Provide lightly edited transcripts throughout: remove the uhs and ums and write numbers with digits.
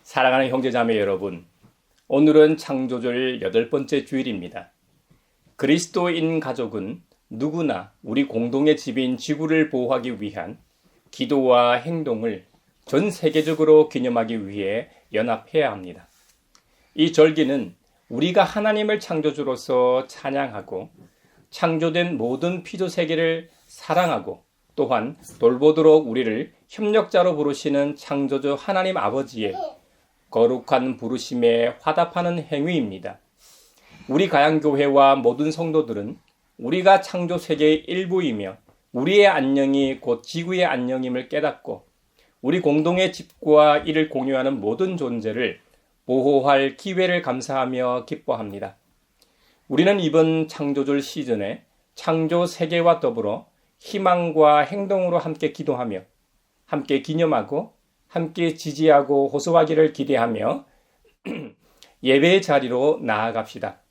사랑하는 형제자매 여러분, 오늘은 창조절 8번째 주일입니다. 그리스도인 가족은 누구나 우리 공동의 집인 지구를 보호하기 위한 기도와 행동을 전 세계적으로 기념하기 위해 연합해야 합니다. 이 절기는 우리가 하나님을 창조주로서 찬양하고 창조된 모든 피조 세계를 사랑하고 또한 돌보도록 우리를 협력자로 부르시는 창조주 하나님 아버지의 거룩한 부르심에 화답하는 행위입니다. 우리 가양교회와 모든 성도들은 우리가 창조 세계의 일부이며 우리의 안녕이 곧 지구의 안녕임을 깨닫고 우리 공동의 집과 이를 공유하는 모든 존재를 보호할 기회를 감사하며 기뻐합니다. 우리는 이번 창조절 시즌에 창조 세계와 더불어 희망과 행동으로 함께 기도하며 함께 기념하고 함께 지지하고 호소하기를 기대하며 예배의 자리로 나아갑시다.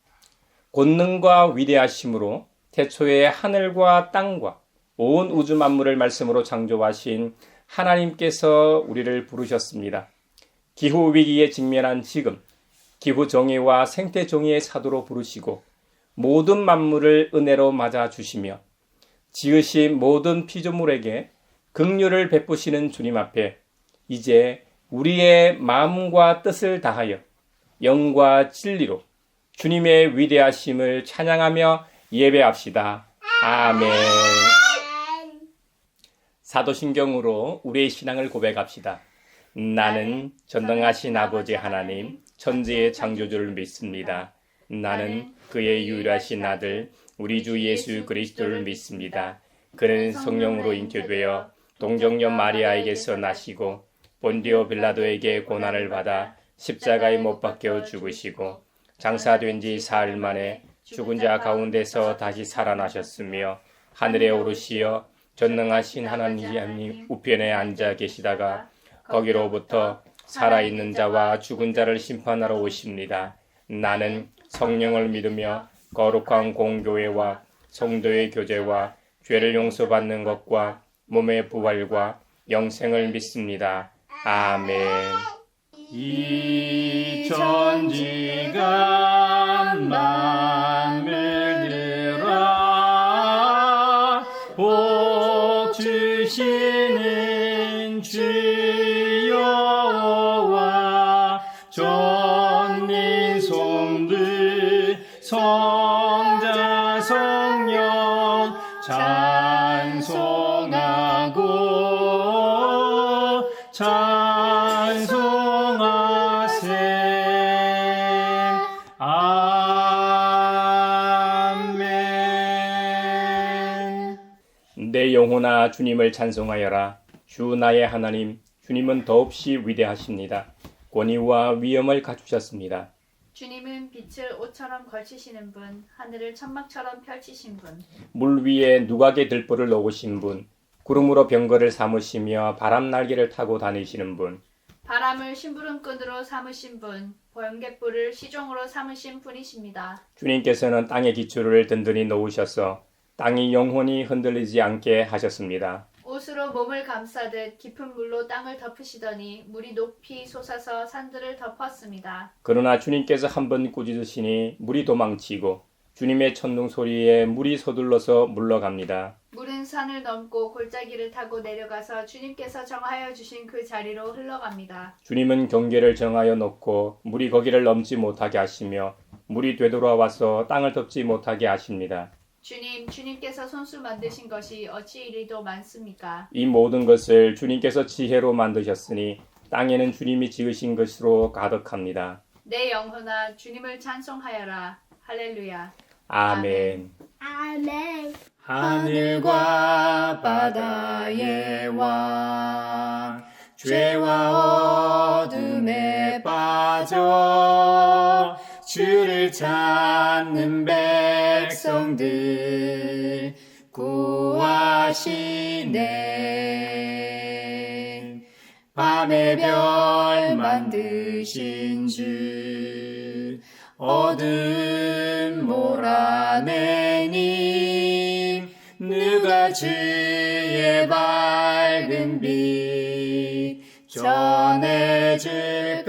권능과 위대하심으로 태초에 하늘과 땅과 온 우주 만물을 말씀으로 창조하신 하나님께서 우리를 부르셨습니다. 기후위기에 직면한 지금 기후정의와 생태정의의 사도로 부르시고 모든 만물을 은혜로 맞아주시며 지으신 모든 피조물에게 긍휼을 베푸시는 주님 앞에 이제 우리의 마음과 뜻을 다하여 영과 진리로 주님의 위대하심을 찬양하며 예배합시다. 아멘. 사도신경으로 우리의 신앙을 고백합시다. 나는 전능하신 아버지 하나님, 천지의 창조주를 믿습니다. 나는 그의 유일하신 아들, 우리 주 예수 그리스도를 믿습니다. 그는 성령으로 잉태되어 동정녀 마리아에게서 나시고 본디오 빌라도에게 고난을 받아 십자가에 못 박혀 죽으시고 장사된 지 사흘 만에 죽은 자 가운데서 다시 살아나셨으며 하늘에 오르시어 전능하신 하나님 우편에 앉아 계시다가 거기로부터 살아있는 자와 죽은 자를 심판하러 오십니다. 나는 성령을 믿으며 거룩한 공교회와 성도의 교제와 죄를 용서받는 것과 몸의 부활과 영생을 믿습니다. 아멘. 이 천지가 만물들아 복 주시는 주여와 전인 성들 성자 성령 찬송하세. 아멘. 내 영혼아 주님을 찬송하여라. 주 나의 하나님, 주님은 더없이 위대하십니다. 권위와 위엄을 갖추셨습니다. 주님은 빛을 옷처럼 걸치시는 분, 하늘을 천막처럼 펼치신 분, 물 위에 누각의 들보를 놓으신 분, 구름으로 병거를 삼으시며 바람 날개를 타고 다니시는 분, 바람을 심부름꾼으로 삼으신 분, 번갯불을 시종으로 삼으신 분이십니다. 주님께서는 땅의 기초를 든든히 놓으셔서 땅이 영원히 흔들리지 않게 하셨습니다. 옷으로 몸을 감싸듯 깊은 물로 땅을 덮으시더니 물이 높이 솟아서 산들을 덮었습니다. 그러나 주님께서 한번 꾸짖으시니 물이 도망치고 주님의 천둥 소리에 물이 서둘러서 물러갑니다. 물은 산을 넘고 골짜기를 타고 내려가서 주님께서 정하여 주신 그 자리로 흘러갑니다. 주님은 경계를 정하여 놓고 물이 거기를 넘지 못하게 하시며 물이 되돌아와서 땅을 덮지 못하게 하십니다. 주님께서 손수 만드신 것이 어찌 이리도 많습니까? 이 모든 것을 주님께서 지혜로 만드셨으니 땅에는 주님이 지으신 것으로 가득합니다. 내 영혼아 주님을 찬송하여라. 할렐루야. 아멘. 아멘. 하늘과 바다의 왕 죄와 어둠에 빠져 주를 찾는 백성들 구하시네. 밤의 별 만드신 주 어둠 몰아내니 누가 주의 밝은 빛 전해질까?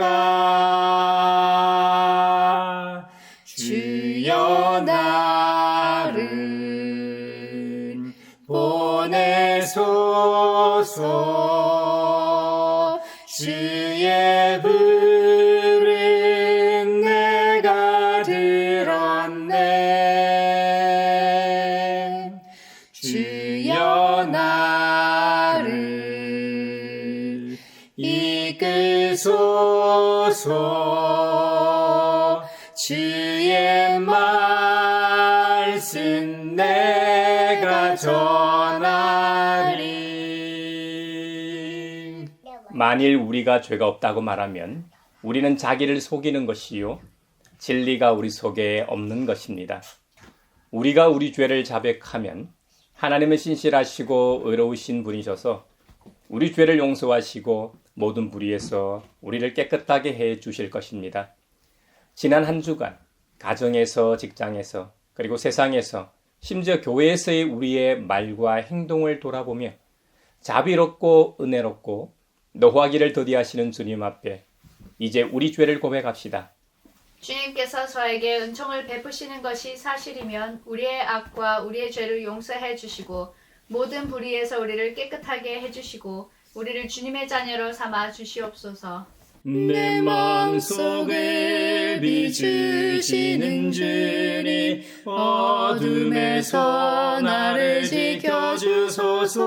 주여 나를 보내소서. 주의 부름 내가 들었네. 주여 나를 이끌소서. 주의 말씀 내가 전하리. 만일 우리가 죄가 없다고 말하면 우리는 자기를 속이는 것이요 진리가 우리 속에 없는 것입니다. 우리가 우리 죄를 자백하면 하나님은 신실하시고 의로우신 분이셔서 우리 죄를 용서하시고 모든 불의에서 우리를 깨끗하게 해 주실 것입니다. 지난 한 주간 가정에서, 직장에서, 그리고 세상에서, 심지어 교회에서의 우리의 말과 행동을 돌아보며 자비롭고 은혜롭고 노하기를 더디하시는 주님 앞에 이제 우리 죄를 고백합시다. 주님께서 저에게 은총을 베푸시는 것이 사실이면 우리의 악과 우리의 죄를 용서해 주시고 모든 불의에서 우리를 깨끗하게 해주시고 우리를 주님의 자녀로 삼아 주시옵소서. 내 마음속을 비추시는 주님, 어둠에서 나를 지켜주소서.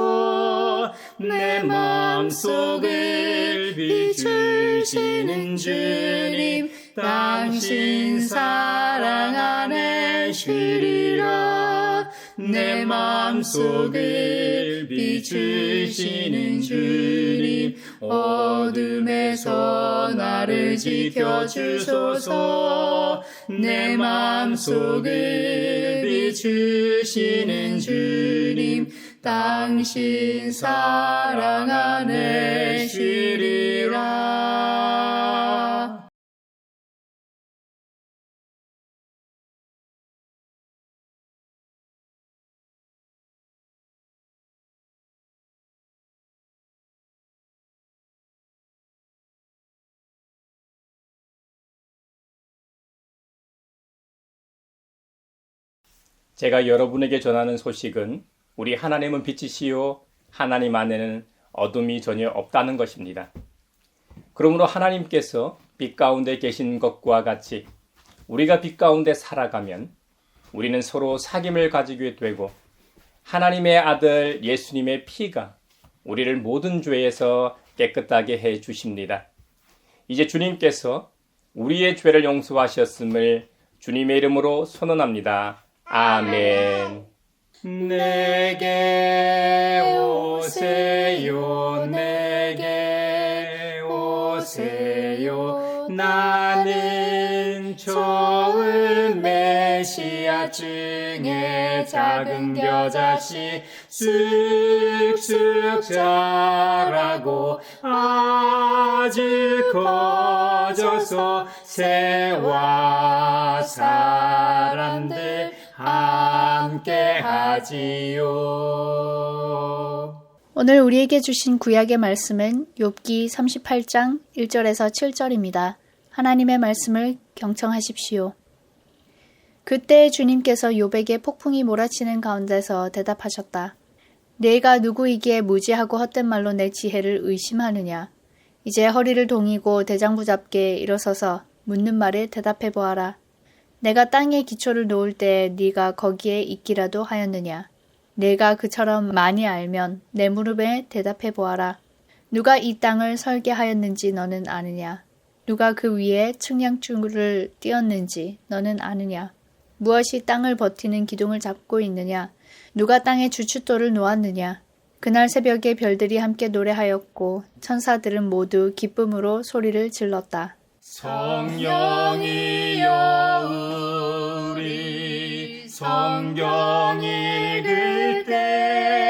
내 마음속을 비추시는 주님, 당신 사랑 안에 쉬리라. 내 마음속을 비추시는 주님, 어둠에서 나를 지켜주소서. 내 마음속을 비추시는 주님, 당신 사랑 안에 쉬리라. 제가 여러분에게 전하는 소식은 우리 하나님은 빛이시요 하나님 안에는 어둠이 전혀 없다는 것입니다. 그러므로 하나님께서 빛 가운데 계신 것과 같이 우리가 빛 가운데 살아가면 우리는 서로 사귐을 가지게 되고 하나님의 아들 예수님의 피가 우리를 모든 죄에서 깨끗하게 해 주십니다. 이제 주님께서 우리의 죄를 용서하셨음을 주님의 이름으로 선언합니다. 아멘. 내게 오세요, 내게 오세요. 나는 좋은 메시아 중에 작은 겨자씨 쑥쑥 자라고 아주 커져서 새와 사람들 함께 하지요. 오늘 우리에게 주신 구약의 말씀은 욥기 38장 1절에서 7절입니다. 하나님의 말씀을 경청하십시오. 그때 주님께서 욥에게 폭풍이 몰아치는 가운데서 대답하셨다. 내가 누구이기에 무지하고 헛된 말로 내 지혜를 의심하느냐. 이제 허리를 동이고 대장부잡게 일어서서 묻는 말에 대답해 보아라. 내가 땅에 기초를 놓을 때 네가 거기에 있기라도 하였느냐. 내가 그처럼 많이 알면 내 무릎에 대답해 보아라. 누가 이 땅을 설계하였는지 너는 아느냐. 누가 그 위에 측량줄을 띄었는지 너는 아느냐. 무엇이 땅을 버티는 기둥을 잡고 있느냐. 누가 땅에 주춧돌을 놓았느냐. 그날 새벽에 별들이 함께 노래하였고 천사들은 모두 기쁨으로 소리를 질렀다. 성령이여 우리 성경 읽을 때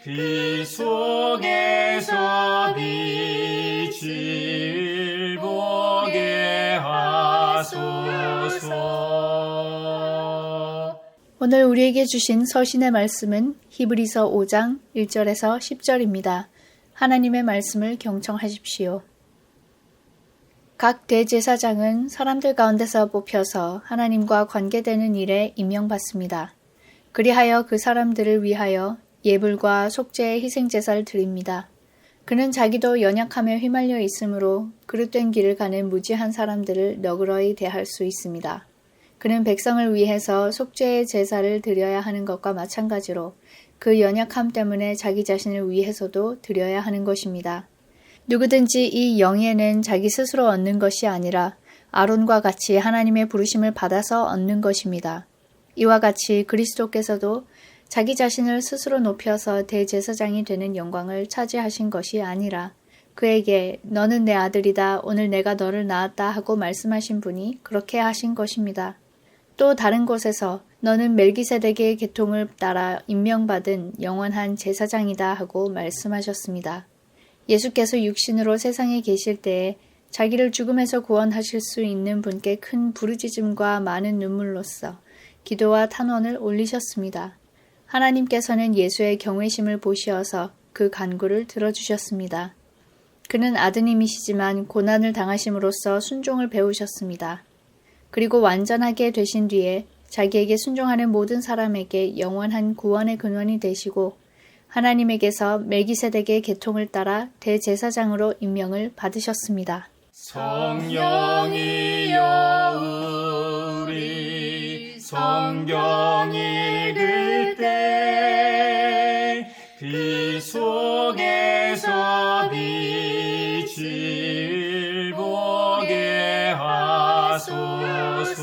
그 속에서 빛을 보게 하소서. 오늘 우리에게 주신 서신의 말씀은 히브리서 5장 1절에서 10절입니다. 하나님의 말씀을 경청하십시오. 각 대제사장은 사람들 가운데서 뽑혀서 하나님과 관계되는 일에 임명받습니다. 그리하여 그 사람들을 위하여 예불과 속죄의 희생제사를 드립니다. 그는 자기도 연약하며 휘말려 있으므로 그릇된 길을 가는 무지한 사람들을 너그러이 대할 수 있습니다. 그는 백성을 위해서 속죄의 제사를 드려야 하는 것과 마찬가지로 그 연약함 때문에 자기 자신을 위해서도 드려야 하는 것입니다. 누구든지 이 영예는 자기 스스로 얻는 것이 아니라 아론과 같이 하나님의 부르심을 받아서 얻는 것입니다. 이와 같이 그리스도께서도 자기 자신을 스스로 높여서 대제사장이 되는 영광을 차지하신 것이 아니라 그에게 너는 내 아들이다 오늘 내가 너를 낳았다 하고 말씀하신 분이 그렇게 하신 것입니다. 또 다른 곳에서 너는 멜기세덱의 계통을 따라 임명받은 영원한 제사장이다 하고 말씀하셨습니다. 예수께서 육신으로 세상에 계실 때에 자기를 죽음에서 구원하실 수 있는 분께 큰 부르짖음과 많은 눈물로써 기도와 탄원을 올리셨습니다. 하나님께서는 예수의 경외심을 보시어서 그 간구를 들어주셨습니다. 그는 아드님이시지만 고난을 당하심으로써 순종을 배우셨습니다. 그리고 완전하게 되신 뒤에 자기에게 순종하는 모든 사람에게 영원한 구원의 근원이 되시고 하나님에게서 멜기세덱의 계통을 따라 대제사장으로 임명을 받으셨습니다. 성령이여 우리 성경 읽을 때 그 속에서 빛을 보게 하소서.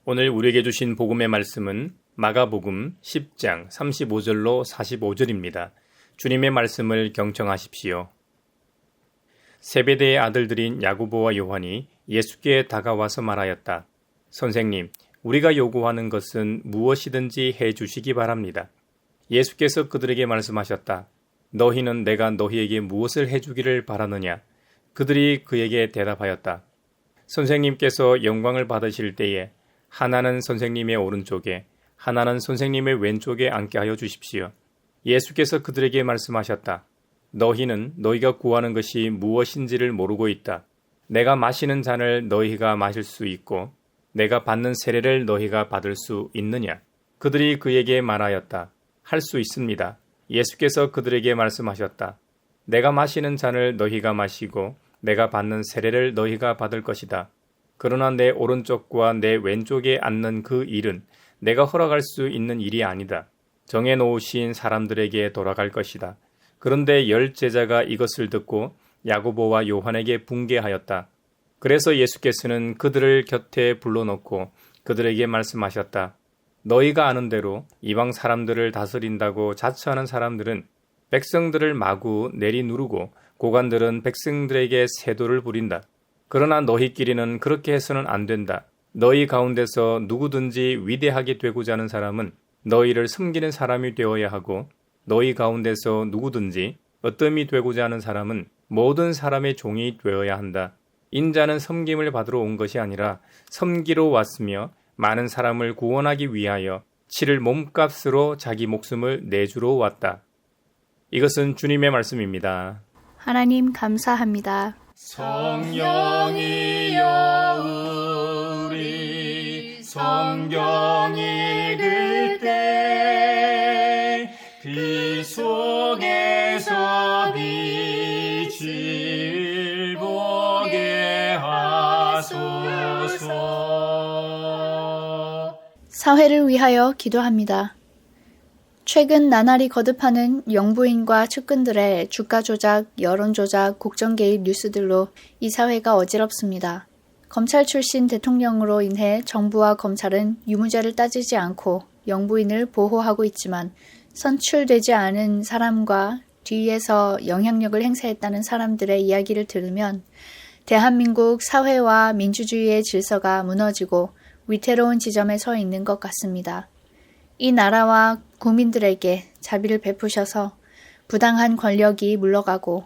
오늘 우리에게 주신 복음의 말씀은 마가복음 10장 35절로 45절입니다. 주님의 말씀을 경청하십시오. 세베대의 아들들인 야고보와 요한이 예수께 다가와서 말하였다. 선생님, 우리가 요구하는 것은 무엇이든지 해주시기 바랍니다. 예수께서 그들에게 말씀하셨다. 너희는 내가 너희에게 무엇을 해주기를 바라느냐? 그들이 그에게 대답하였다. 선생님께서 영광을 받으실 때에 하나는 선생님의 오른쪽에 하나는 선생님의 왼쪽에 앉게 하여 주십시오. 예수께서 그들에게 말씀하셨다. 너희는 너희가 구하는 것이 무엇인지를 모르고 있다. 내가 마시는 잔을 너희가 마실 수 있고 내가 받는 세례를 너희가 받을 수 있느냐? 그들이 그에게 말하였다. 할 수 있습니다. 예수께서 그들에게 말씀하셨다. 내가 마시는 잔을 너희가 마시고 내가 받는 세례를 너희가 받을 것이다. 그러나 내 오른쪽과 내 왼쪽에 앉는 그 일은 내가 허락할 수 있는 일이 아니다. 정해놓으신 사람들에게 돌아갈 것이다. 그런데 10 제자가 이것을 듣고 야고보와 요한에게 붕괴하였다. 그래서 예수께서는 그들을 곁에 불러놓고 그들에게 말씀하셨다. 너희가 아는 대로 이방 사람들을 다스린다고 자처하는 사람들은 백성들을 마구 내리누르고 고관들은 백성들에게 세도를 부린다. 그러나 너희끼리는 그렇게 해서는 안 된다. 너희 가운데서 누구든지 위대하게 되고자 하는 사람은 너희를 섬기는 사람이 되어야 하고 너희 가운데서 누구든지 어뜸이 되고자 하는 사람은 모든 사람의 종이 되어야 한다. 인자는 섬김을 받으러 온 것이 아니라 섬기러 왔으며 많은 사람을 구원하기 위하여 치를 몸값으로 자기 목숨을 내주러 왔다. 이것은 주님의 말씀입니다. 하나님 감사합니다. 성령이여 우리 성경 읽을 때 그 속에서 빛을 보게 하소서. 사회를 위하여 기도합니다. 최근 나날이 거듭하는 영부인과 측근들의 주가 조작, 여론 조작, 국정 개입 뉴스들로 이 사회가 어지럽습니다. 검찰 출신 대통령으로 인해 정부와 검찰은 유무죄를 따지지 않고 영부인을 보호하고 있지만 선출되지 않은 사람과 뒤에서 영향력을 행사했다는 사람들의 이야기를 들으면 대한민국 사회와 민주주의의 질서가 무너지고 위태로운 지점에 서 있는 것 같습니다. 이 나라와 국민들에게 자비를 베푸셔서 부당한 권력이 물러가고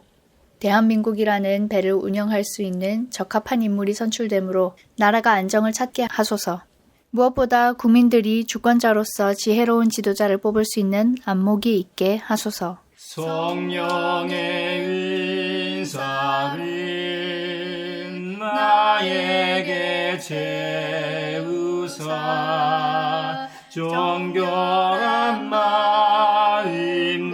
대한민국이라는 배를 운영할 수 있는 적합한 인물이 선출되므로 나라가 안정을 찾게 하소서. 무엇보다 국민들이 주권자로서 지혜로운 지도자를 뽑을 수 있는 안목이 있게 하소서. 성령의 은사를 나에게 채우사 정결한 마음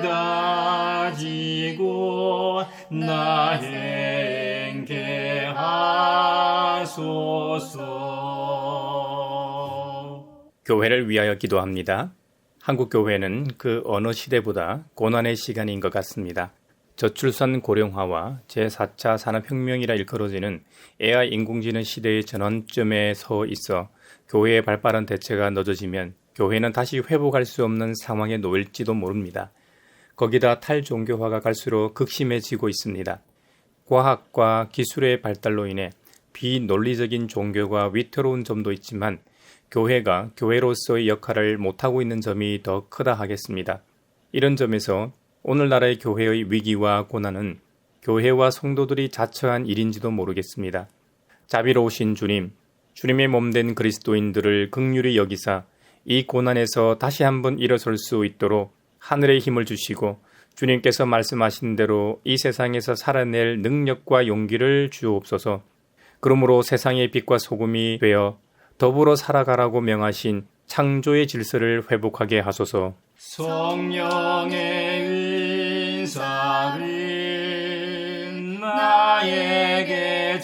가지고 나 행케 하소서. 교회를 위하여 기도합니다. 한국 교회는 그 어느 시대보다 고난의 시간인 것 같습니다. 저출산 고령화와 제4차 산업혁명이라 일컬어지는 AI 인공지능 시대의 전환점에 서 있어 교회의 발빠른 대처가 늦어지면 교회는 다시 회복할 수 없는 상황에 놓일지도 모릅니다. 거기다 탈종교화가 갈수록 극심해지고 있습니다. 과학과 기술의 발달로 인해 비논리적인 종교가 위태로운 점도 있지만 교회가 교회로서의 역할을 못하고 있는 점이 더 크다 하겠습니다. 이런 점에서 오늘날의 교회의 위기와 고난은 교회와 성도들이 자처한 일인지도 모르겠습니다. 자비로우신 주님, 주님의 몸된 그리스도인들을 긍휼히 여기사 이 고난에서 다시 한번 일어설 수 있도록 하늘의 힘을 주시고 주님께서 말씀하신 대로 이 세상에서 살아낼 능력과 용기를 주옵소서. 그러므로 세상의 빛과 소금이 되어 더불어 살아가라고 명하신 창조의 질서를 회복하게 하소서. 성령의 은사를 나에게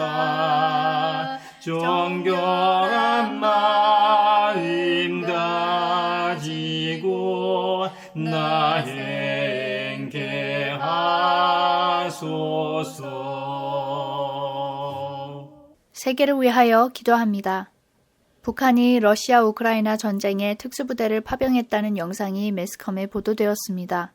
채우사 정결한 마음 가지고 나 행케 하소서. 세계를 위하여 기도합니다. 북한이 러시아 우크라이나 전쟁에 특수부대를 파병했다는 영상이 매스컴에 보도되었습니다.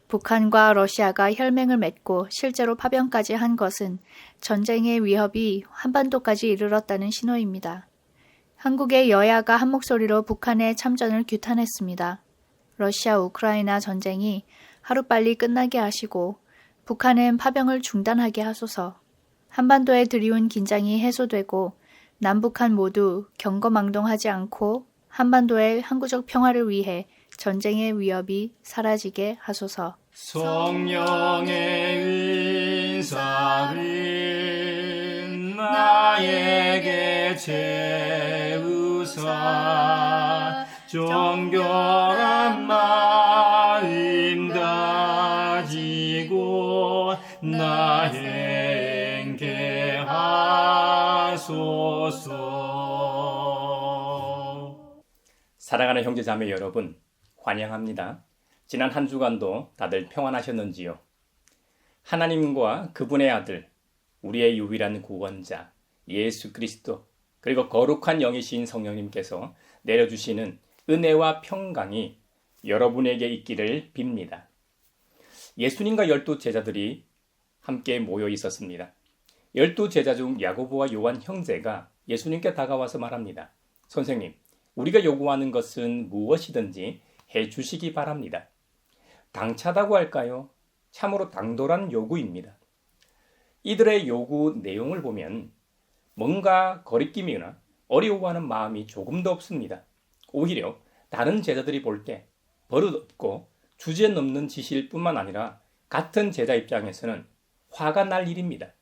북한과 러시아가 혈맹을 맺고 실제로 파병까지 한 것은 전쟁의 위협이 한반도까지 이르렀다는 신호입니다. 한국의 여야가 한 목소리로 북한의 참전을 규탄했습니다. 러시아 우크라이나 전쟁이 하루빨리 끝나게 하시고 북한은 파병을 중단하게 하소서. 한반도에 드리운 긴장이 해소되고 남북한 모두 경거망동하지 않고 한반도의 항구적 평화를 위해 전쟁의 위협이 사라지게 하소서. 성령의 은사를 나에게 채우사 정결한 마음 가지고 나 행케 하소서. 사랑하는 형제자매 여러분, 환영합니다. 지난 한 주간도 다들 평안하셨는지요? 하나님과 그분의 아들, 우리의 유일한 구원자, 예수 그리스도, 그리고 거룩한 영이신 성령님께서 내려주시는 은혜와 평강이 여러분에게 있기를 빕니다. 예수님과 12 제자들이 함께 모여 있었습니다. 12 제자 중 야고보와 요한 형제가 예수님께 다가와서 말합니다. 선생님, 우리가 요구하는 것은 무엇이든지 해주시기 바랍니다. 당차다고 할까요? 참으로 당돌한 요구입니다. 이들의 요구 내용을 보면 뭔가 거리낌이나 어려워하는 마음이 조금도 없습니다. 오히려 다른 제자들이 볼 때 버릇없고 주제넘는 지시일 뿐만 아니라 같은 제자 입장에서는 화가 날 일입니다.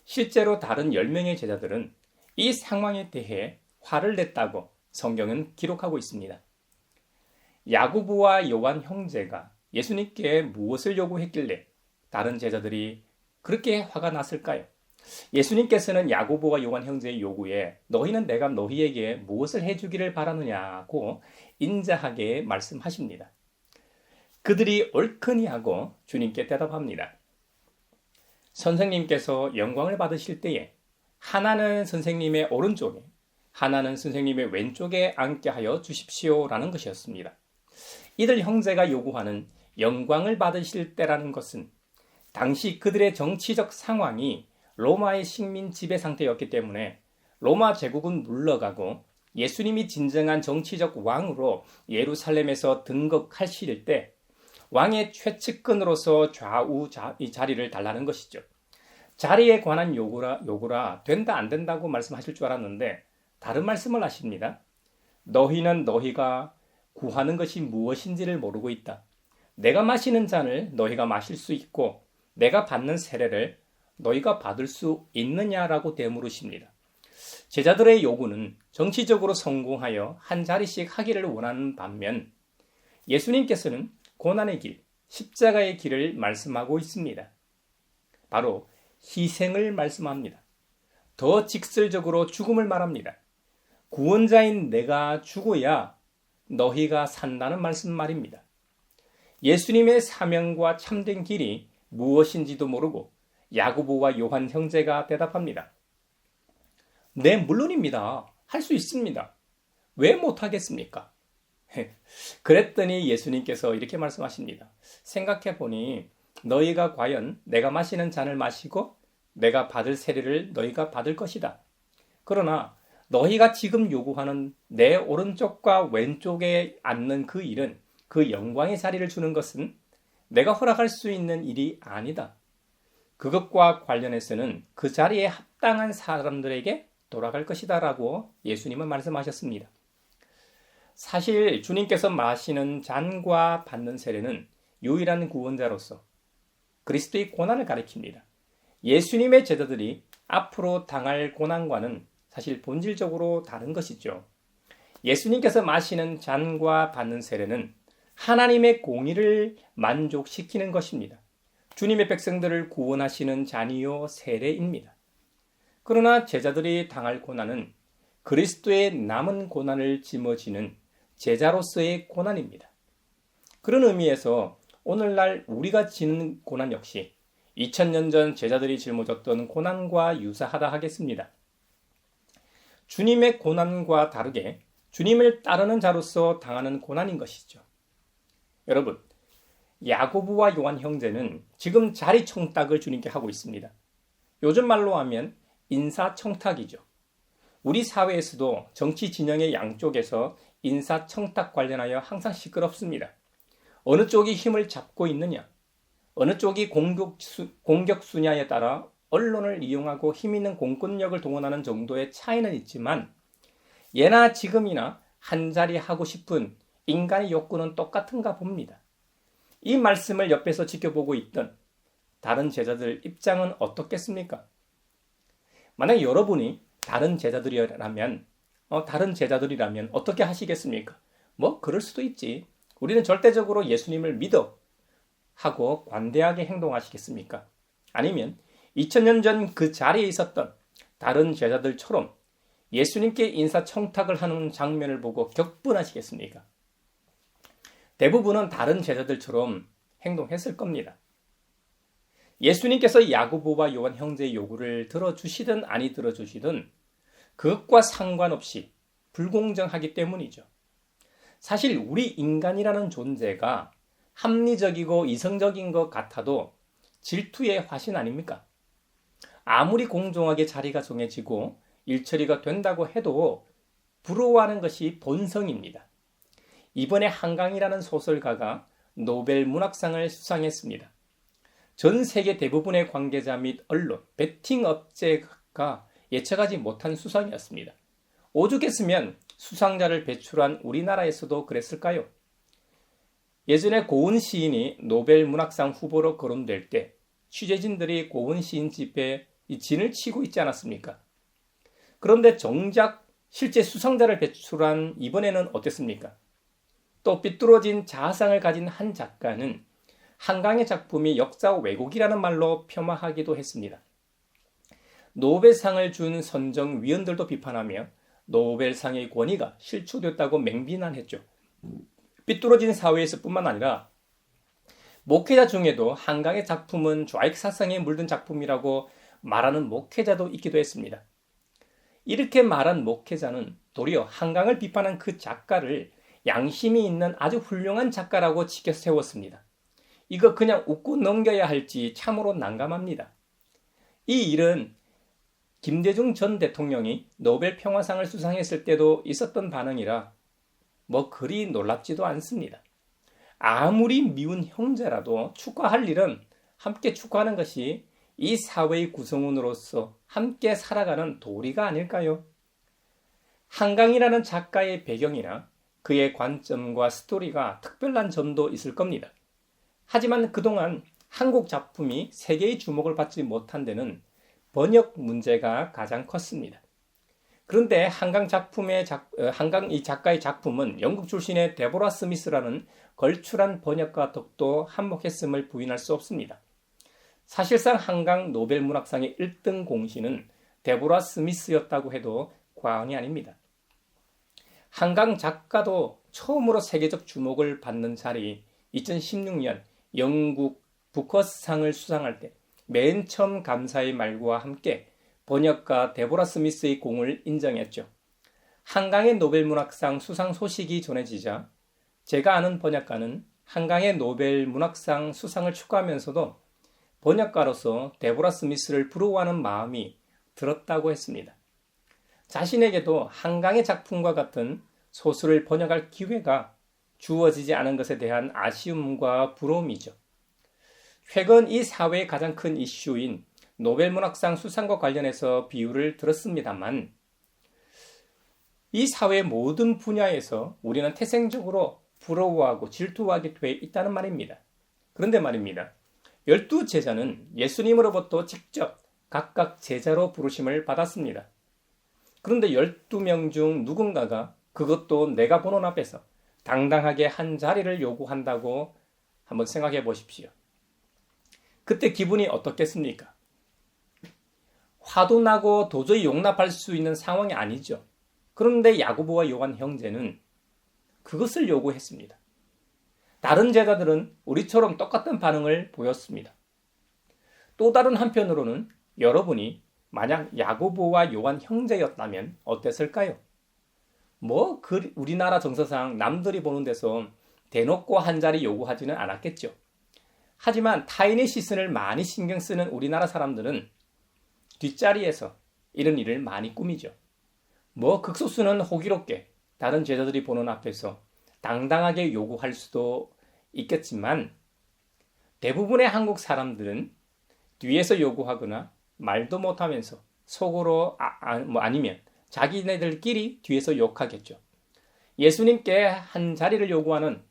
실제로 다른 10명의 제자들은 이 상황에 대해 화를 냈다고 성경은 기록하고 있습니다. 야고보와 요한 형제가 예수님께 무엇을 요구했길래 다른 제자들이 그렇게 화가 났을까요? 예수님께서는 야고보와 요한 형제의 요구에 너희는 내가 너희에게 무엇을 해주기를 바라느냐고 인자하게 말씀하십니다. 그들이 옳거니 하고 주님께 대답합니다. 선생님께서 영광을 받으실 때에 하나는 선생님의 오른쪽에 하나는 선생님의 왼쪽에 앉게 하여 주십시오라는 것이었습니다. 이들 형제가 요구하는 영광을 받으실 때라는 것은 당시 그들의 정치적 상황이 로마의 식민 지배 상태였기 때문에 로마 제국은 물러가고 예수님이 진정한 정치적 왕으로 예루살렘에서 등극하실 때 왕의 최측근으로서 좌우 이 자리를 달라는 것이죠. 자리에 관한 요구라 된다 안 된다고 말씀하실 줄 알았는데 다른 말씀을 하십니다. 너희는 너희가 구하는 것이 무엇인지를 모르고 있다. 내가 마시는 잔을 너희가 마실 수 있고 내가 받는 세례를 너희가 받을 수 있느냐라고 되물으십니다. 제자들의 요구는 정치적으로 성공하여 한 자리씩 하기를 원하는 반면 예수님께서는 고난의 길, 십자가의 길을 말씀하고 있습니다. 바로 희생을 말씀합니다. 더 직설적으로 죽음을 말합니다. 구원자인 내가 죽어야 너희가 산다는 말씀 말입니다. 예수님의 사명과 참된 길이 무엇인지도 모르고 야고보와 요한 형제가 대답합니다. 네, 물론입니다. 할 수 있습니다. 왜 못하겠습니까? 그랬더니 예수님께서 이렇게 말씀하십니다. 생각해보니 너희가 과연 내가 마시는 잔을 마시고 내가 받을 세례를 너희가 받을 것이다. 그러나 너희가 지금 요구하는 내 오른쪽과 왼쪽에 앉는 그 일은, 그 영광의 자리를 주는 것은 내가 허락할 수 있는 일이 아니다. 그것과 관련해서는 그 자리에 합당한 사람들에게 돌아갈 것이다 라고 예수님은 말씀하셨습니다. 사실 주님께서 마시는 잔과 받는 세례는 유일한 구원자로서 그리스도의 고난을 가리킵니다. 예수님의 제자들이 앞으로 당할 고난과는 사실 본질적으로 다른 것이죠. 예수님께서 마시는 잔과 받는 세례는 하나님의 공의를 만족시키는 것입니다. 주님의 백성들을 구원하시는 잔이요 세례입니다. 그러나 제자들이 당할 고난은 그리스도의 남은 고난을 짊어지는 제자로서의 고난입니다. 그런 의미에서 오늘날 우리가 지는 고난 역시 2000년 전 제자들이 짊어졌던 고난과 유사하다 하겠습니다. 주님의 고난과 다르게 주님을 따르는 자로서 당하는 고난인 것이죠. 여러분, 야고보와 요한 형제는 지금 자리 청탁을 주님께 하고 있습니다. 요즘 말로 하면 인사청탁이죠. 우리 사회에서도 정치 진영의 양쪽에서 인사청탁 관련하여 항상 시끄럽습니다. 어느 쪽이 힘을 잡고 있느냐, 어느 쪽이 공격수냐에 따라 언론을 이용하고 힘있는 공권력을 동원하는 정도의 차이는 있지만 예나 지금이나 한자리 하고 싶은 인간의 욕구는 똑같은가 봅니다. 이 말씀을 옆에서 지켜보고 있던 다른 제자들 입장은 어떻겠습니까? 만약 여러분이 다른 제자들이라면 어떻게 하시겠습니까? 그럴 수도 있지. 우리는 절대적으로 예수님을 믿어 하고 관대하게 행동하시겠습니까? 아니면 2000년 전 그 자리에 있었던 다른 제자들처럼 예수님께 인사청탁을 하는 장면을 보고 격분하시겠습니까? 대부분은 다른 제자들처럼 행동했을 겁니다. 예수님께서 야고보와 요한 형제의 요구를 들어주시든 아니 들어주시든 그것과 상관없이 불공정하기 때문이죠. 사실 우리 인간이라는 존재가 합리적이고 이성적인 것 같아도 질투의 화신 아닙니까? 아무리 공정하게 자리가 정해지고 일처리가 된다고 해도 부러워하는 것이 본성입니다. 이번에 한강이라는 소설가가 노벨 문학상을 수상했습니다. 전 세계 대부분의 관계자 및 언론, 베팅 업체가 예측하지 못한 수상이었습니다. 오죽했으면 수상자를 배출한 우리나라에서도 그랬을까요? 예전에 고은 시인이 노벨 문학상 후보로 거론될 때 취재진들이 고은 시인 집에 진을 치고 있지 않았습니까? 그런데 정작 실제 수상자를 배출한 이번에는 어땠습니까? 또 삐뚤어진 자아상을 가진 한 작가는 한강의 작품이 역사 왜곡이라는 말로 폄하하기도 했습니다. 노벨상을 준 선정위원들도 비판하며 노벨상의 권위가 실추됐다고 맹비난했죠. 삐뚤어진 사회에서 뿐만 아니라 목회자 중에도 한강의 작품은 좌익 사상에 물든 작품이라고 말하는 목회자도 있기도 했습니다. 이렇게 말한 목회자는 도리어 한강을 비판한 그 작가를 양심이 있는 아주 훌륭한 작가라고 치켜 세웠습니다. 이거 그냥 웃고 넘겨야 할지 참으로 난감합니다. 이 일은 김대중 전 대통령이 노벨 평화상을 수상했을 때도 있었던 반응이라 그리 놀랍지도 않습니다. 아무리 미운 형제라도 축하할 일은 함께 축하하는 것이 이 사회의 구성원으로서 함께 살아가는 도리가 아닐까요? 한강이라는 작가의 배경이나 그의 관점과 스토리가 특별한 점도 있을 겁니다. 하지만 그동안 한국 작품이 세계의 주목을 받지 못한 데는 번역 문제가 가장 컸습니다. 그런데 한강 이 작가의 작품은 영국 출신의 데보라 스미스라는 걸출한 번역가 덕도 한몫했음을 부인할 수 없습니다. 사실상 한강 노벨 문학상의 1등 공신은 데보라 스미스였다고 해도 과언이 아닙니다. 한강 작가도 처음으로 세계적 주목을 받는 자리 2016년 영국 부커스상을 수상할 때 맨 처음 감사의 말과 함께 번역가 데보라 스미스의 공을 인정했죠. 한강의 노벨 문학상 수상 소식이 전해지자 제가 아는 번역가는 한강의 노벨 문학상 수상을 축하하면서도 번역가로서 데보라 스미스를 부러워하는 마음이 들었다고 했습니다. 자신에게도 한강의 작품과 같은 소설을 번역할 기회가 주어지지 않은 것에 대한 아쉬움과 부러움이죠. 최근 이 사회의 가장 큰 이슈인 노벨 문학상 수상과 관련해서 비유를 들었습니다만 이 사회의 모든 분야에서 우리는 태생적으로 부러워하고 질투하게 돼 있다는 말입니다. 그런데 말입니다. 12제자는 예수님으로부터 직접 각각 제자로 부르심을 받았습니다. 그런데 12명 중 누군가가 그것도 내가 보는 앞에서 당당하게 한 자리를 요구한다고 한번 생각해 보십시오. 그때 기분이 어떻겠습니까? 화도 나고 도저히 용납할 수 있는 상황이 아니죠. 그런데 야고보와 요한 형제는 그것을 요구했습니다. 다른 제자들은 우리처럼 똑같은 반응을 보였습니다. 또 다른 한편으로는 여러분이 만약 야고보와 요한 형제였다면 어땠을까요? 우리나라 정서상 남들이 보는 데서 대놓고 한 자리 요구하지는 않았겠죠. 하지만 타인의 시선을 많이 신경 쓰는 우리나라 사람들은 뒷자리에서 이런 일을 많이 꾸미죠. 극소수는 호기롭게 다른 제자들이 보는 앞에서 당당하게 요구할 수도 있겠지만 대부분의 한국 사람들은 뒤에서 요구하거나 말도 못하면서 속으로 아니면 자기네들끼리 뒤에서 욕하겠죠. 예수님께 한 자리를 요구하는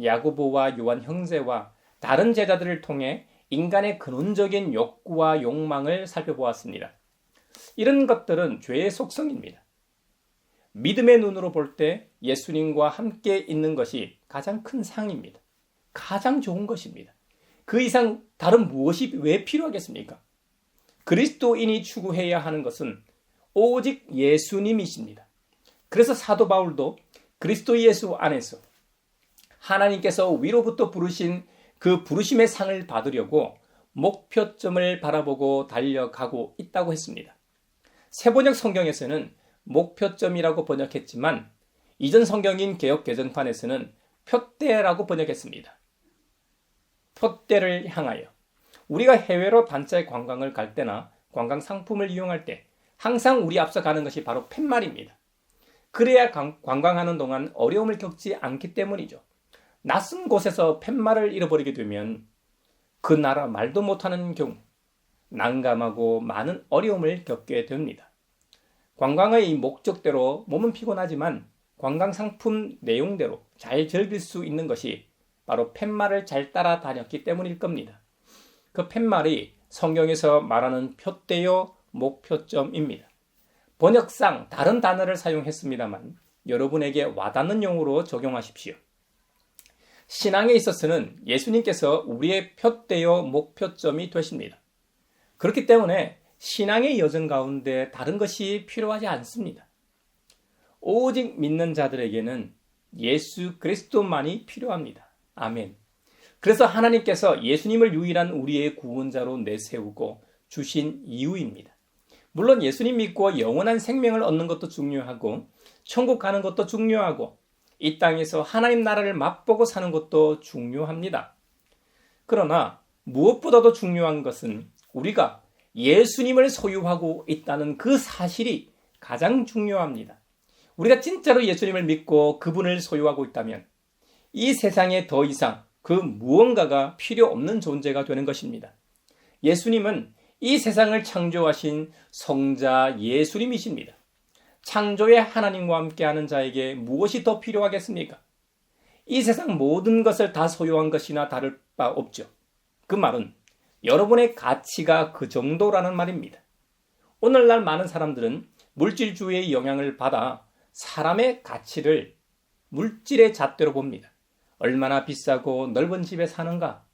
야고보와 요한 형제와 다른 제자들을 통해 인간의 근원적인 욕구와 욕망을 살펴보았습니다. 이런 것들은 죄의 속성입니다. 믿음의 눈으로 볼 때 예수님과 함께 있는 것이 가장 큰 상입니다. 가장 좋은 것입니다. 그 이상 다른 무엇이 왜 필요하겠습니까? 그리스도인이 추구해야 하는 것은 오직 예수님이십니다. 그래서 사도 바울도 그리스도 예수 안에서 하나님께서 위로부터 부르신 그 부르심의 상을 받으려고 목표점을 바라보고 달려가고 있다고 했습니다. 새번역 성경에서는 목표점이라고 번역했지만 이전 성경인 개역 개정판에서는 표대라고 번역했습니다. 표대를 향하여 우리가 해외로 단체 관광을 갈 때나 관광 상품을 이용할 때 항상 우리 앞서 가는 것이 바로 팻말입니다. 그래야 관광하는 동안 어려움을 겪지 않기 때문이죠. 낯선 곳에서 팻말을 잃어버리게 되면 그 나라 말도 못하는 경우 난감하고 많은 어려움을 겪게 됩니다. 관광의 목적대로 몸은 피곤하지만 관광 상품 내용대로 잘 즐길 수 있는 것이 바로 팻말을 잘 따라다녔기 때문일 겁니다. 그 팻말이 성경에서 말하는 표대요 목표점입니다. 번역상 다른 단어를 사용했습니다만 여러분에게 와닿는 용어로 적용하십시오. 신앙에 있어서는 예수님께서 우리의 표대요 목표점이 되십니다. 그렇기 때문에 신앙의 여정 가운데 다른 것이 필요하지 않습니다. 오직 믿는 자들에게는 예수 그리스도만이 필요합니다. 아멘. 그래서 하나님께서 예수님을 유일한 우리의 구원자로 내세우고 주신 이유입니다. 물론 예수님 믿고 영원한 생명을 얻는 것도 중요하고 천국 가는 것도 중요하고 이 땅에서 하나님 나라를 맛보고 사는 것도 중요합니다. 그러나 무엇보다도 중요한 것은 우리가 예수님을 소유하고 있다는 그 사실이 가장 중요합니다. 우리가 진짜로 예수님을 믿고 그분을 소유하고 있다면 이 세상에 더 이상 그 무언가가 필요 없는 존재가 되는 것입니다. 예수님은 이 세상을 창조하신 성자 예수님이십니다. 창조의 하나님과 함께하는 자에게 무엇이 더 필요하겠습니까? 이 세상 모든 것을 다 소유한 것이나 다를 바 없죠. 그 말은 여러분의 가치가 그 정도라는 말입니다. 오늘날 많은 사람들은 물질주의의 영향을 받아 사람의 가치를 물질의 잣대로 봅니다. 얼마나 비싸고 넓은 집에 사는가?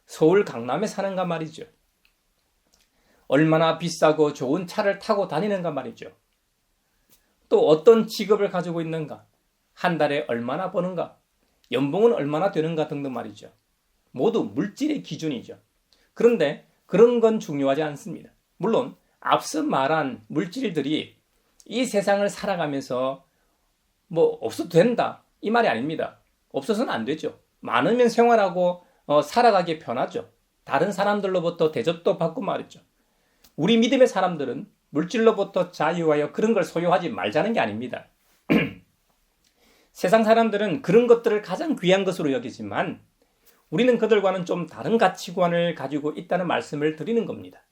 서울 강남에 사는가 말이죠. 얼마나 비싸고 좋은 차를 타고 다니는가 말이죠. 또 어떤 직업을 가지고 있는가? 한 달에 얼마나 버는가? 연봉은 얼마나 되는가 등등 말이죠. 모두 물질의 기준이죠. 그런데 그런 건 중요하지 않습니다. 물론 앞서 말한 물질들이 이 세상을 살아가면서 없어도 된다 이 말이 아닙니다. 없어서는 안 되죠. 많으면 생활하고 살아가기 편하죠. 다른 사람들로부터 대접도 받고 말이죠. 우리 믿음의 사람들은 물질로부터 자유하여 그런 걸 소유하지 말자는 게 아닙니다. 세상 사람들은 그런 것들을 가장 귀한 것으로 여기지만 우리는 그들과는 좀 다른 가치관을 가지고 있다는 말씀을 드리는 겁니다.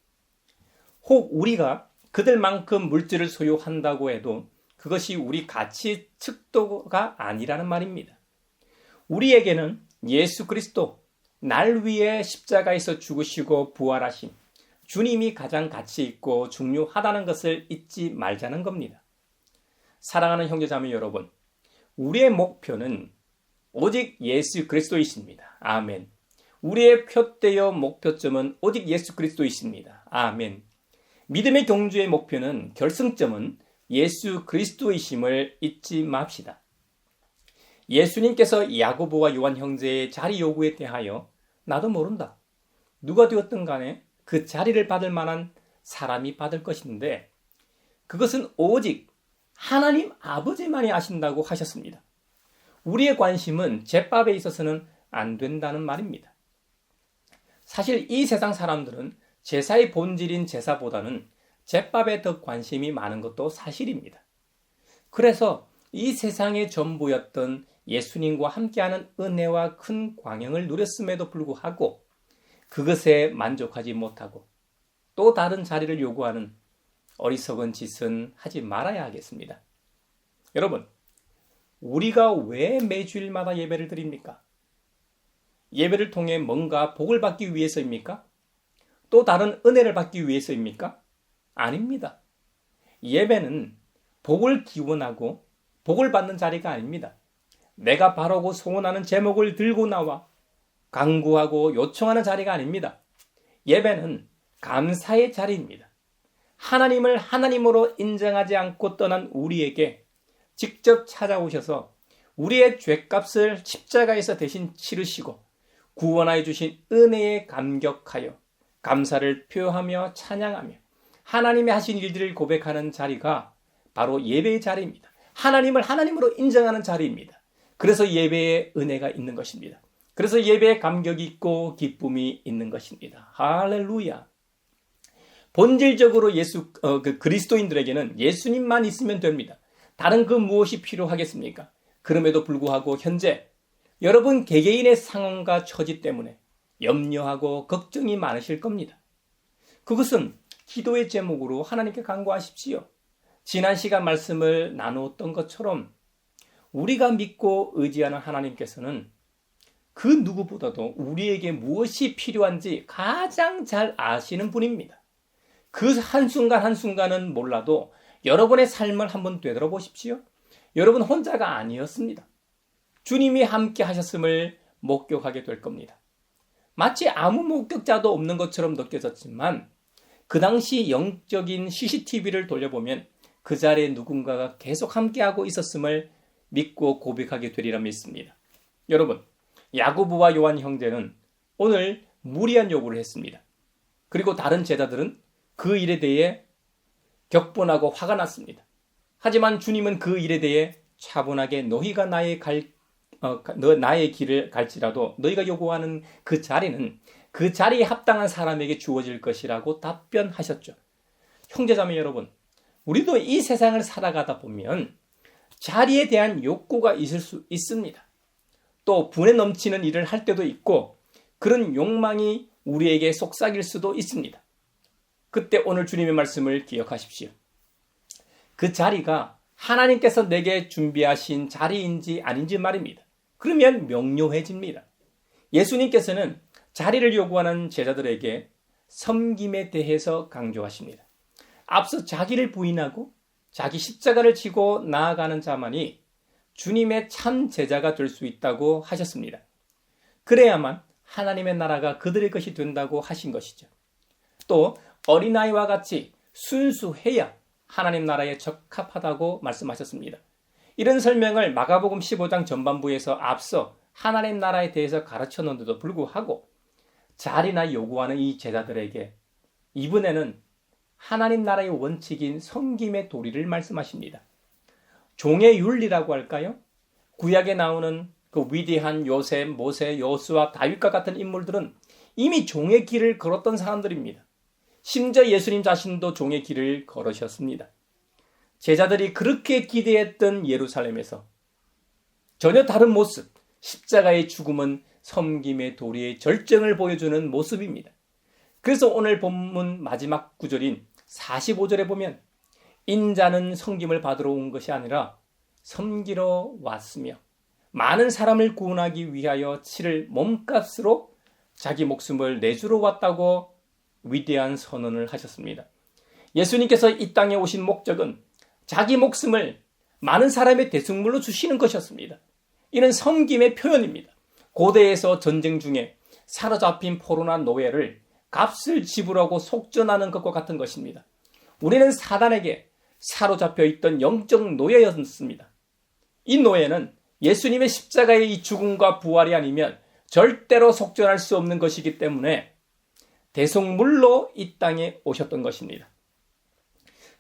혹 우리가 그들만큼 물질을 소유한다고 해도 그것이 우리 가치 측도가 아니라는 말입니다. 우리에게는 예수 그리스도, 날 위해 십자가에서 죽으시고 부활하심, 주님이 가장 가치 있고 중요하다는 것을 잊지 말자는 겁니다. 사랑하는 형제자매 여러분, 우리의 목표는 오직 예수 그리스도이십니다. 아멘. 우리의 표대여 목표점은 오직 예수 그리스도이십니다. 아멘. 믿음의 경주의 목표는 결승점은 예수 그리스도이심을 잊지 맙시다. 예수님께서 야고보와 요한 형제의 자리 요구에 대하여 나도 모른다. 누가 되었든 간에 그 자리를 받을 만한 사람이 받을 것인데 그것은 오직 하나님 아버지만이 아신다고 하셨습니다. 우리의 관심은 제밥에 있어서는 안 된다는 말입니다. 사실 이 세상 사람들은 제사의 본질인 제사보다는 제밥에 더 관심이 많은 것도 사실입니다. 그래서 이 세상의 전부였던 예수님과 함께하는 은혜와 큰 광영을 누렸음에도 불구하고 그것에 만족하지 못하고 또 다른 자리를 요구하는 어리석은 짓은 하지 말아야 하겠습니다. 여러분, 우리가 왜 매주일마다 예배를 드립니까? 예배를 통해 뭔가 복을 받기 위해서입니까? 또 다른 은혜를 받기 위해서입니까? 아닙니다. 예배는 복을 기원하고 복을 받는 자리가 아닙니다. 내가 바라고 소원하는 제목을 들고 나와 간구하고 요청하는 자리가 아닙니다. 예배는 감사의 자리입니다. 하나님을 하나님으로 인정하지 않고 떠난 우리에게 직접 찾아오셔서 우리의 죄값을 십자가에서 대신 치르시고 구원하여 주신 은혜에 감격하여 감사를 표하며 찬양하며 하나님의 하신 일들을 고백하는 자리가 바로 예배의 자리입니다. 하나님을 하나님으로 인정하는 자리입니다. 그래서 예배에 은혜가 있는 것입니다. 그래서 예배에 감격이 있고 기쁨이 있는 것입니다. 할렐루야. 본질적으로 그리스도인들에게는 예수님만 있으면 됩니다. 다른 그 무엇이 필요하겠습니까? 그럼에도 불구하고 현재 여러분 개개인의 상황과 처지 때문에 염려하고 걱정이 많으실 겁니다. 그것은 기도의 제목으로 하나님께 간구하십시오. 지난 시간 말씀을 나누었던 것처럼 우리가 믿고 의지하는 하나님께서는 그 누구보다도 우리에게 무엇이 필요한지 가장 잘 아시는 분입니다. 그 한순간 한순간은 몰라도 여러분의 삶을 한번 되돌아보십시오. 여러분 혼자가 아니었습니다. 주님이 함께 하셨음을 목격하게 될 겁니다. 마치 아무 목격자도 없는 것처럼 느껴졌지만 그 당시 영적인 CCTV를 돌려보면 그 자리에 누군가가 계속 함께하고 있었음을 믿고 고백하게 되리라 믿습니다. 여러분, 야고보와 요한 형제는 오늘 무리한 요구를 했습니다. 그리고 다른 제자들은 그 일에 대해 격분하고 화가 났습니다. 하지만 주님은 그 일에 대해 차분하게 너희가 나의 길을 갈지라도 너희가 요구하는 그 자리는 그 자리에 합당한 사람에게 주어질 것이라고 답변하셨죠. 형제자매 여러분, 우리도 이 세상을 살아가다 보면 자리에 대한 욕구가 있을 수 있습니다. 또 분에 넘치는 일을 할 때도 있고 그런 욕망이 우리에게 속삭일 수도 있습니다. 그때 오늘 주님의 말씀을 기억하십시오. 그 자리가 하나님께서 내게 준비하신 자리인지 아닌지 말입니다. 그러면 명료해집니다. 예수님께서는 자리를 요구하는 제자들에게 섬김에 대해서 강조하십니다. 앞서 자기를 부인하고 자기 십자가를 지고 나아가는 자만이 주님의 참 제자가 될 수 있다고 하셨습니다. 그래야만 하나님의 나라가 그들의 것이 된다고 하신 것이죠. 또 어린아이와 같이 순수해야 하나님 나라에 적합하다고 말씀하셨습니다. 이런 설명을 마가복음 15장 전반부에서 앞서 하나님 나라에 대해서 가르쳤는데도 불구하고 자리나 요구하는 이 제자들에게 이번에는 하나님 나라의 원칙인 섬김의 도리를 말씀하십니다. 종의 윤리라고 할까요? 구약에 나오는 그 위대한 요셉, 모세, 여호수아, 다윗과 같은 인물들은 이미 종의 길을 걸었던 사람들입니다. 심지어 예수님 자신도 종의 길을 걸으셨습니다. 제자들이 그렇게 기대했던 예루살렘에서 전혀 다른 모습, 십자가의 죽음은 섬김의 도리의 절정을 보여주는 모습입니다. 그래서 오늘 본문 마지막 구절인 45절에 보면 인자는 섬김을 받으러 온 것이 아니라 섬기러 왔으며 많은 사람을 구원하기 위하여 치를 몸값으로 자기 목숨을 내주러 왔다고 위대한 선언을 하셨습니다. 예수님께서 이 땅에 오신 목적은 자기 목숨을 많은 사람의 대속물로 주시는 것이었습니다. 이는 섬김의 표현입니다. 고대에서 전쟁 중에 사로잡힌 포로나 노예를 값을 지불하고 속전하는 것과 같은 것입니다. 우리는 사단에게 사로잡혀 있던 영적 노예였습니다. 이 노예는 예수님의 십자가의 이 죽음과 부활이 아니면 절대로 속전할 수 없는 것이기 때문에 대속물로 이 땅에 오셨던 것입니다.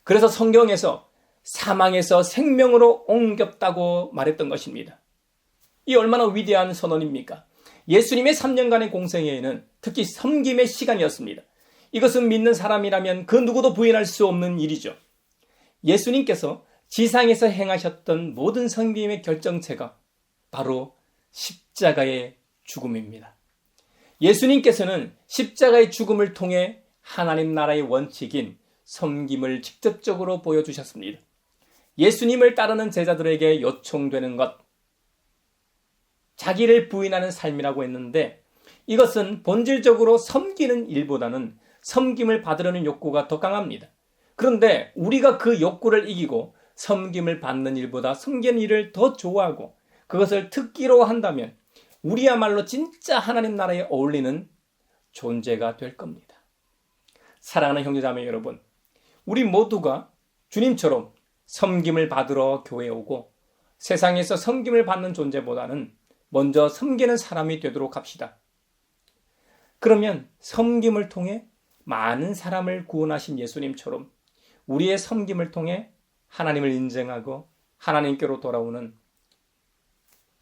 그래서 성경에서 사망에서 생명으로 옮겼다고 말했던 것입니다. 이 얼마나 위대한 선언입니까? 예수님의 3년간의 공생애에는 특히 섬김의 시간이었습니다. 이것은 믿는 사람이라면 그 누구도 부인할 수 없는 일이죠. 예수님께서 지상에서 행하셨던 모든 섬김의 결정체가 바로 십자가의 죽음입니다. 예수님께서는 십자가의 죽음을 통해 하나님 나라의 원칙인 섬김을 직접적으로 보여주셨습니다. 예수님을 따르는 제자들에게 요청되는 것, 자기를 부인하는 삶이라고 했는데 이것은 본질적으로 섬기는 일보다는 섬김을 받으려는 욕구가 더 강합니다. 그런데 우리가 그 욕구를 이기고 섬김을 받는 일보다 섬기는 일을 더 좋아하고 그것을 특기로 한다면 우리야말로 진짜 하나님 나라에 어울리는 존재가 될 겁니다. 사랑하는 형제자매 여러분, 우리 모두가 주님처럼 섬김을 받으러 교회에 오고 세상에서 섬김을 받는 존재보다는 먼저 섬기는 사람이 되도록 합시다. 그러면 섬김을 통해 많은 사람을 구원하신 예수님처럼 우리의 섬김을 통해 하나님을 인정하고 하나님께로 돌아오는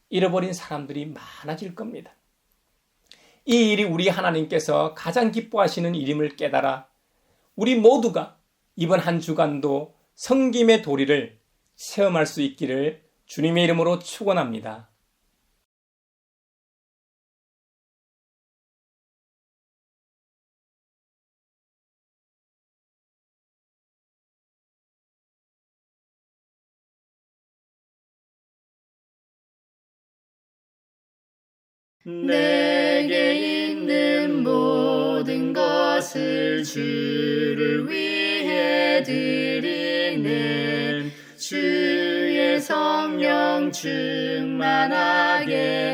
잃어버린 사람들이 많아질 겁니다. 이 일이 우리 하나님께서 가장 기뻐하시는 일임을 깨달아 우리 모두가 이번 한 주간도 섬김의 도리를 체험할 수 있기를 주님의 이름으로 축원합니다. 내게 있는 모든 것을 주를 위해 드리네. 주의 성령 충만하게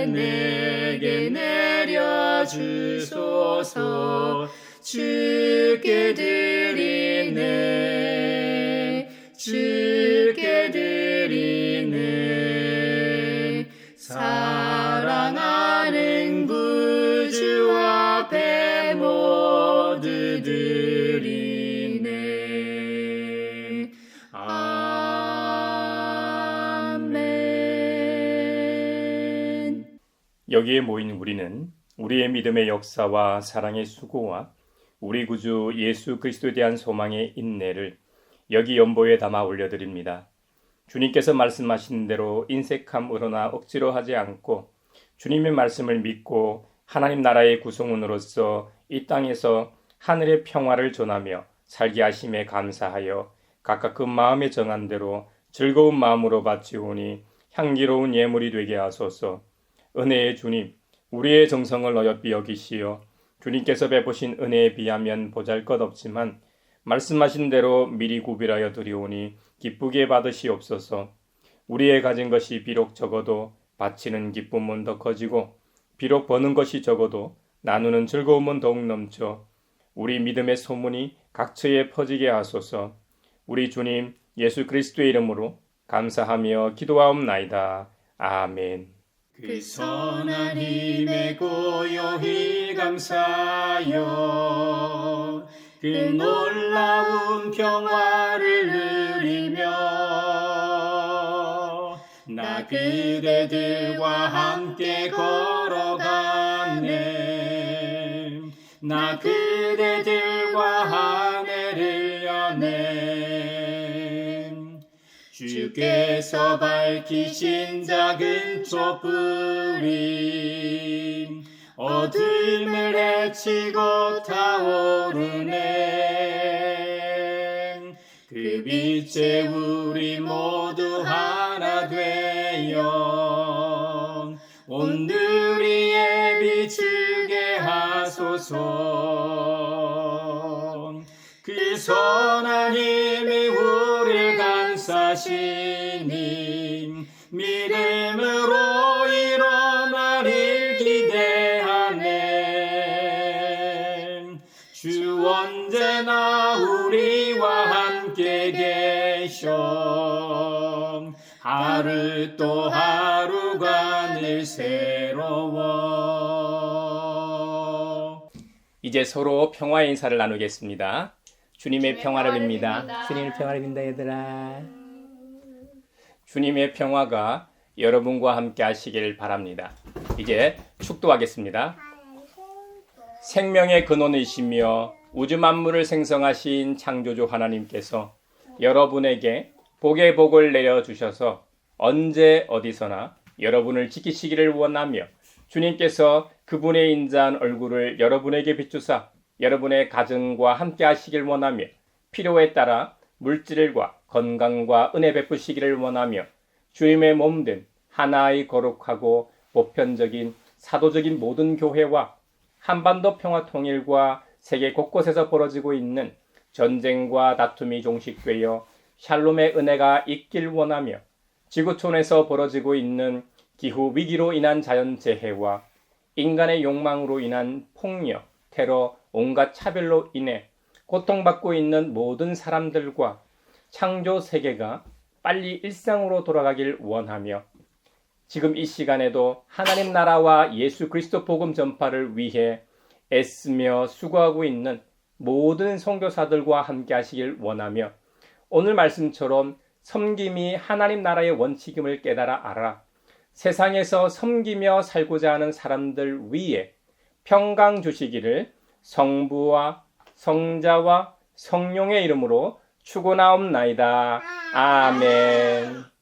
내게 내려주소서. 주께 드리네. 주께 드리네. 사랑하는 구주 앞에 모두 드리네. 아멘. 여기에 모인 우리는 우리의 믿음의 역사와 사랑의 수고와 우리 구주 예수 그리스도에 대한 소망의 인내를 여기 연보에 담아 올려드립니다. 주님께서 말씀하신 대로 인색함으로나 억지로 하지 않고 주님의 말씀을 믿고 하나님 나라의 구성원으로서 이 땅에서 하늘의 평화를 전하며 살게 하심에 감사하여 각각 그 마음에 정한 대로 즐거운 마음으로 바치오니 향기로운 예물이 되게 하소서. 은혜의 주님, 우리의 정성을 어여삐 여기시어 주님께서 베푸신 은혜에 비하면 보잘것없지만 말씀하신 대로 미리 구별하여 드리오니 기쁘게 받으시옵소서. 우리의 가진 것이 비록 적어도 바치는 기쁨은 더 커지고 비록 버는 것이 적어도 나누는 즐거움은 더욱 넘쳐 우리 믿음의 소문이 각처에 퍼지게 하소서. 우리 주님 예수 그리스도의 이름으로 감사하며 기도하옵나이다. 아멘. 그 선한 힘에 고요히 감사하여 그 놀라운 평화를 누리며 나 그대들과 함께 걸어가네. 나 그대들과 한 해를 여네. 주께서 밝히신 작은 촛불이 어둠을 헤치고 타오르네. 그 빛에 우리 모두 하나 되어 온누리에 비추게 하소서. 그 선한 힘이 우릴 감싸시니 믿음으로 일어나길 기대하네. 주 언제나 우리와 함께 계셔 하루 또 하루가 늘 새로워. 이제 서로 평화의 인사를 나누겠습니다. 주님의 평화를 빕니다. 주님의 평화를 빈다 얘들아. 주님의 평화가 여러분과 함께 하시길 바랍니다. 이제 축도하겠습니다. 생명의 근원이시며 우주 만물을 생성하신 창조주 하나님께서 여러분에게 복의 복을 내려주셔서 언제 어디서나 여러분을 지키시기를 원하며 주님께서 그분의 인자한 얼굴을 여러분에게 비추사 여러분의 가정과 함께 하시길 원하며 필요에 따라 물질과 건강과 은혜 베푸시기를 원하며 주님의 몸된 하나의 거룩하고 보편적인 사도적인 모든 교회와 한반도 평화 통일과 세계 곳곳에서 벌어지고 있는 전쟁과 다툼이 종식되어 샬롬의 은혜가 있길 원하며 지구촌에서 벌어지고 있는 기후 위기로 인한 자연재해와 인간의 욕망으로 인한 폭력, 테러, 온갖 차별로 인해 고통받고 있는 모든 사람들과 창조 세계가 빨리 일상으로 돌아가길 원하며 지금 이 시간에도 하나님 나라와 예수 그리스도 복음 전파를 위해 애쓰며 수고하고 있는 모든 선교사들과 함께 하시길 원하며 오늘 말씀처럼 섬김이 하나님 나라의 원칙임을 깨달아 알아 세상에서 섬기며 살고자 하는 사람들 위에 평강 주시기를 성부와 성자와 성령의 이름으로 축원하옵나이다. 아멘.